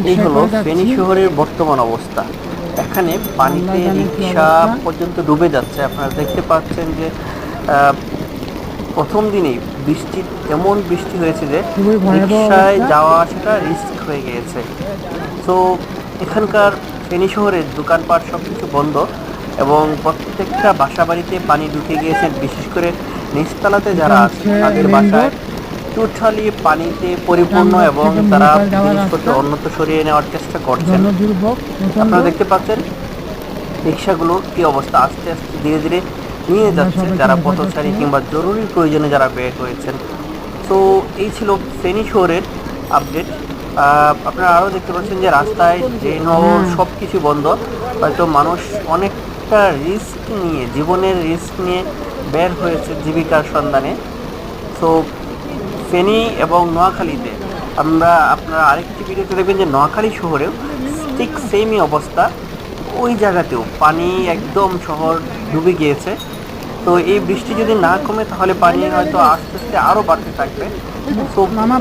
এই হলো ফেনী শহরের বর্তমান অবস্থা। এখানে পানিতে রিক্সা পর্যন্ত ডুবে যাচ্ছে। আপনারা দেখতে পাচ্ছেন যে প্রথম দিনেই বৃষ্টি, এমন বৃষ্টি হয়েছে যে খুবই ভয়াবহ রিক্সায় অবস্থা। যাওয়া আসাটা রিস্ক হয়ে গিয়েছে। তো এখানকার ফেনী শহরের দোকানপাট সব কিছু বন্ধ এবং প্রত্যেকটা বাসা বাড়িতে পানি ঢুকে গিয়েছে। বিশেষ করে নিচতলাতে এটা যারা আছে হচ্ছে তাদের মেইন বাসায় রোড, টোটালি পানিতে পরিপূর্ণ রামগড় এবং থেকে তারা মহিপাল যাওয়ার জিনিসপত্র রাস্তা। অন্যত্র সরিয়ে নেওয়ার চেষ্টা করছেন। জনদুর্ভোগ প্রচন্ড। আপনারা দেখতে পাচ্ছেন রিক্সাগুলো কি অবস্থা, আস্তে আস্তে ধীরে ধীরে নিয়ে আল্লাহ যাচ্ছে সবাইকে যারা হেফাজত পথচারী করুন। কিংবা জরুরি প্রয়োজনে যারা বের হয়েছেন। তো এই ছিল ফেনী শহরের আপডেট। আপনারা আরও দেখতে পাচ্ছেন যে রাস্তায় ট্রেন হ্যাঁ, সব কিছু বন্ধ। হয়তো মানুষ অনেকটা রিস্ক নিয়ে, জীবনের রিস্ক নিয়ে বের হয়েছে জীবিকার সন্ধানে। তো ফেনী এবং নোয়াখালীতে আপনারা আরেকটি ভিডিওতে দেখবেন যে নোয়াখালী শহরেও ঠিক সেমই অবস্থা। ওই জায়গাতেও পানি একদম শহর ডুবে গিয়েছে। তো এই বৃষ্টি যদি না কমে তাহলে পানি হয়তো আস্তে আস্তে আরও বাড়তে থাকবে। তো মামা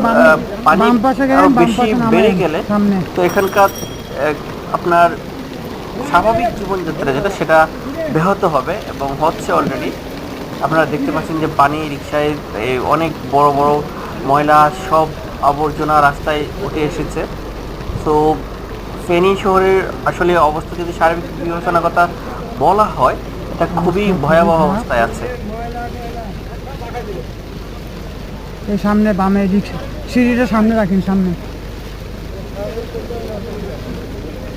পানি বাম পাশে আরও গেলেন, বাম বেশি পাশে বেড়ে নামেন গেলে সামনে। তো এখানকার আপনার স্বাভাবিক জীবনযাত্রা যেটা সেটা ব্যাহত হবে এবং হচ্ছে অলরেডি। আপনারা দেখতে পাচ্ছেন যে পানি রিক্সায় অনেক বড় বড় ময়লা সব আবর্জনা রাস্তায় উঠে এসেছে। তো ফেনী শহরের আসলে অবস্থা যদি সার্বিক বিবেচনার কথা বলা হয়, এটা খুবই অবস্থা খুবই ভয়াবহ খারাপ। অবস্থায় আছে। এই সামনে বামে রিক্সা, সিঁড়িটা সামনে রাখেন, সামনে।